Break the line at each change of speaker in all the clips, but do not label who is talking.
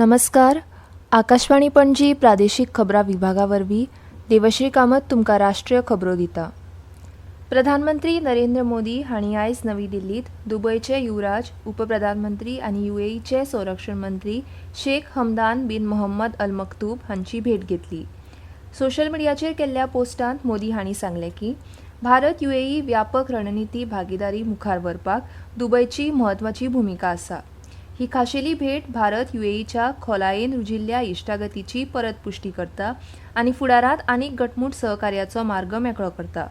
नमस्कार. आकाशवाणी पणजी प्रादेशीक खबरां विभागा वरवीं देवश्री कामत तुमकां राष्ट्रीय खबरो दिता. प्रधानमंत्री नरेंद्र मोदी हांणी आयज नवी दिल्लीत दुबयचे युवराज, उपप्रधानमंत्री आनी UAEचे संरक्षण मंत्री शेख हमदान बिन मोहम्मद अल मक्तूब हांची भेट घेतली. सोशल मिडियाचेर केल्ल्या पोस्टांत मोदी हांणी सांगलें की भारत UAE व्यापक रणनीती भागीदारी मुखार व्हरपाक दुबयची म्हत्वाची भूमिका आसा. ही खाशेली भेट भारत UAEच्या खोलायेन रुजिल्ल्या इश्टागतीची परत पुष्टी करता आनी फुडारांत आनीक घटमूट सहकार्याचो मार्ग मेकळो करता.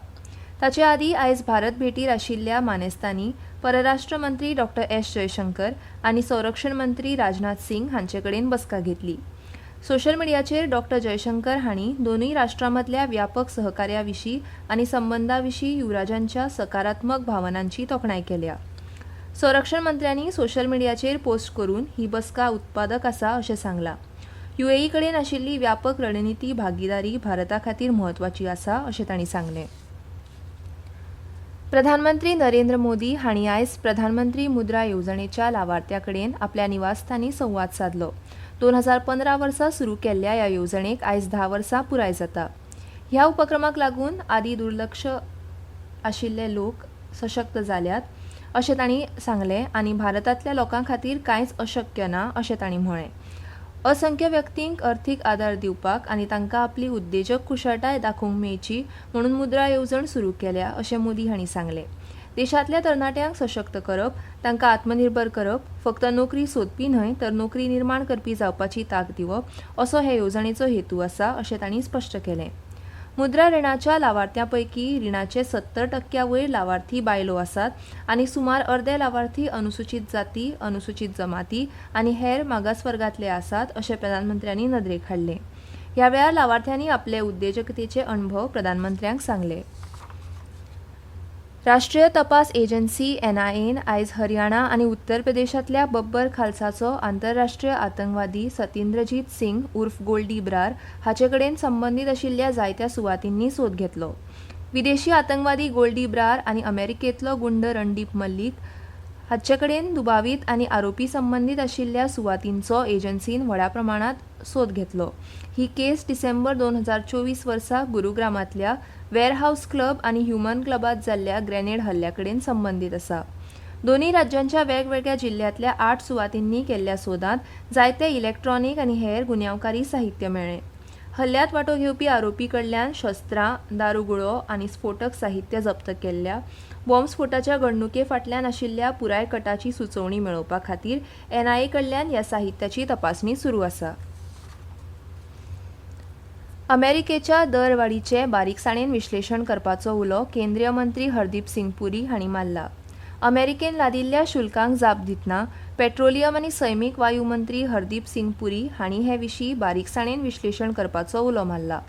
ताचे आदीं आयज भारत भेटीर आशिल्ल्या मानेस्तांनी परराष्ट्र मंत्री डॉ. S. जयशंकर आनी संरक्षण मंत्री राजनाथ सिंग हांचे कडेन बसका घेतली. सोशल मिडियाचेर डॉ. जयशंकर हांणी दोनूय राष्ट्रां मदल्या व्यापक सहकार्या विशीं आनी संबंदां विशीं युवराजांच्या सकारात्मक भावनांची तोखणाय केल्या. संरक्षण मंत्र्यांनी सोशल मिडियाचेर पोस्ट करून ही बसका उत्पादक आसा अशें सांगलां. UAE कडेन आशिल्ली व्यापक रणनीती भागीदारी भारता खातीर म्हत्वाची आसा अशें तांणी सांगलें. प्रधानमंत्री नरेंद्र मोदी हांणी आयज प्रधानमंत्री मुद्रा येवजणेच्या लावार्थ्यां कडेन आपल्या निवासस्थानी संवाद साधलो. 2015 वर्सा सुरू केल्ल्या ह्या येवजणेक आयज 10 वर्सां पुराय जाता. ह्या उपक्रमाक लागून आदी दुर्लक्ष आशिल्ले लोक सशक्त जाल्यात अशें तांणी सांगलें आनी भारतांतल्या लोकां खातीर कांयच अशक्य ना अशें तांणी म्हळें. असंख्य व्यक्तींक अर्थीक आदार दिवपाक आनी तांकां आपली उद्देजक कुशळटाय दाखोवंक मेळची म्हणून मुद्रा येवजण सुरू केल्या अशें मोदी हांणी सांगलें. देशांतल्या तरणाट्यांक सशक्त करप, तांकां आत्मनिर्भर करप, फक्त नोकरी सोदपी न्हय तर नोकरी निर्माण करपी जावपाची तांक दिवप असो हे येवजणेचो हेतू आसा अशें तांणी स्पश्ट केलें. मुद्रा रिणाच्या लावार्थ्यां पैकी रिणाचे 70% वयर लावार्थी बायलो आसात आनी सुमार अर्दे लावार्थी अनुसूचित जाती, अनुसूचित जमाती आनी हेर मागासवर्गांतले आसात अशें प्रधानमंत्र्यांनी नदरेक हाडलें. ह्या वेळार लावार्थ्यांनी आपले उद्देजकतेचे अणभव प्रधानमंत्र्यांक सांगले. राष्ट्रीय तपास एजन्सी NIAन आयज हरियाणा आनी उत्तर प्रदेशांतल्या बब्बर खालसाचो आंतरराष्ट्रीय आतंकवादी सतिंद्रजीत सिंग उर्फ गोल्डी ब्रार हाचे कडेन संबंदीत आशिल्ल्या जायत्या सुवातींनी सोद घेतलो. विदेशी आतंकवादी गोल्डी ब्रार आनी अमेरिकेंतलो गुंड रणदीप मल्लीक हाचे कडेन दुबावीत आनी आरोपी संबंदीत आशिल्ल्या सुवातींचो एजन्सीन व्हड्या प्रमाणांत सोद घेतलो. ही केस डिसेंबर 2024 वर्सा गुरुग्रामांतल्या वेअरहाऊस क्लब आनी ह्युमन क्लबात जाल्ल्या ग्रेनेड हल्ल्या कडेन संबंदीत आसा. दोन्ही राज्यांच्या वेगवेगळ्या जिल्ल्यांतल्या 8 सुवातींनी केल्ल्या सोदांत जायते इलेक्ट्रॉनिक आनी हेर गुन्यांवकारी साहित्य मेळ्ळें. हल्ल्यांत वांटो घेवपी आरोपी कडल्यान शस्त्रां, दारुगुळो आनी स्फोटक साहित्य जप्त केल्ल्या. बॉम्बस्फोटाच्या घडणुके फाटल्यान आशिल्ल्या पुराय कटाची सुचोवणी मेळोवपा खातीर NIA कडल्यान ह्या साहित्याची तपासणी सुरू आसा. अमेरिकेच्या दरवाडीचे बारीकसाणेन विश्लेशण करपाचो उलो केंद्रीय मंत्री हरदीप सिंग पुरी हांणी मारला. अमेरिकेन लादिल्ल्या शुल्कांक जाप दितना पेट्रोलियम आनी सैमीक वायू मंत्री हरदीप सिंग पुरी हांणी हे विशीं बारीकसाणेन विश्लेशण करपाचो उलो मारला.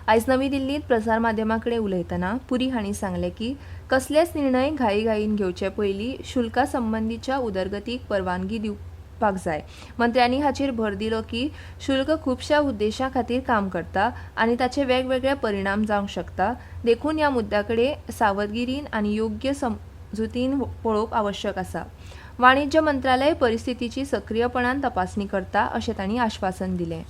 आयज नवी दिल्लींत प्रसार माध्यमां कडेन उलयतना पुरी हांणी सांगलें की कसलेच निर्णय घाईघाईन घेवचे पयलीं शुल्का संबंदीच्या उदरगतीक परवानगी दिवपाक जाय. मंत्र्यांनी हाचेर भर दिलो की शुल्क खुबश्या उद्देशां खातीर काम करता आनी ताचे वेगवेगळे परिणाम जावंक शकता. देखून ह्या मुद्द्या कडेन सावधगिरीन आनी योग्य समजुतीन पळोवप आवश्यक आसा. वाणिज्य मंत्रालय परिस्थितीची सक्रीयपणान तपासणी करता अशें तांणी आश्वासन दिलें.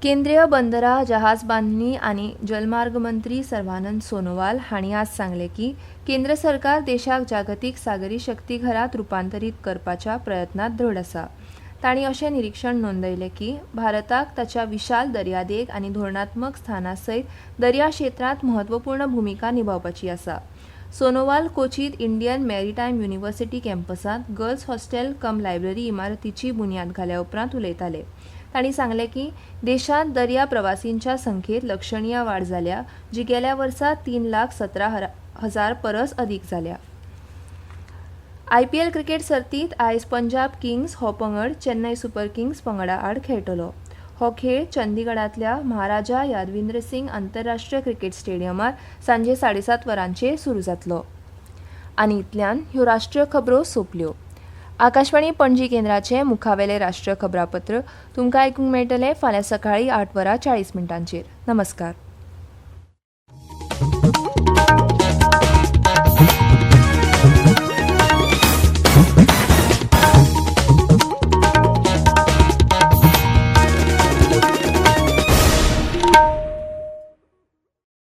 केंद्रीय बंदरां, जहाज बांदणी आनी जलमार्ग मंत्री सर्बानंद सोनोवाल हांणी आज सांगलें की केंद्र सरकार देशाक जागतीक सागरी शक्ती घरात रुपांतरीत करपाच्या प्रयत्नांत धड आसा. तांणी अशें निरीक्षण नोंदयलें की भारताक ताच्या विशाल दर्यादेग आनी धोरणात्मक स्थाना सयत दर्या क्षेत्रांत म्हत्वपूर्ण भूमिका निभावपाची आसा. सोनोवाल कोचीत इंडियन मॅरीटायम युनिव्हर्सिटी कॅम्पसांत गर्ल्स हॉस्टेल कम लायब्ररी इमारतीची बुन्याद घाल्या उपरांत उलयताले. तांणी सांगलें की देशांत दर्या प्रवासींच्या संख्येत लक्षणीय वाड जाल्या, जी गेल्या वर्सा 3,17,000 परस अदीक जाल्या. IPL क्रिकेट सर्तींत आयज पंजाब किंग्स हो पंगड चेन्नई सुपर किंग्स पंगडा आड खेळटलो. हो खेळ चंदीगडांतल्या महाराजा यादविंद्र सिंग आंतरराष्ट्रीय क्रिकेट स्टेडियमार सांजे 7:30 वरांचेर सुरू जातलो. आनी इतल्यान ह्यो राष्ट्रीय खबरो सोंपल्यो. आकाशवाणी पणजी केंद्राचे मुखावेले राष्ट्रीय खबरापत्र तुमकां आयकूंक मेळटलें फाल्यां सकाळीं 8:40 नमस्कार.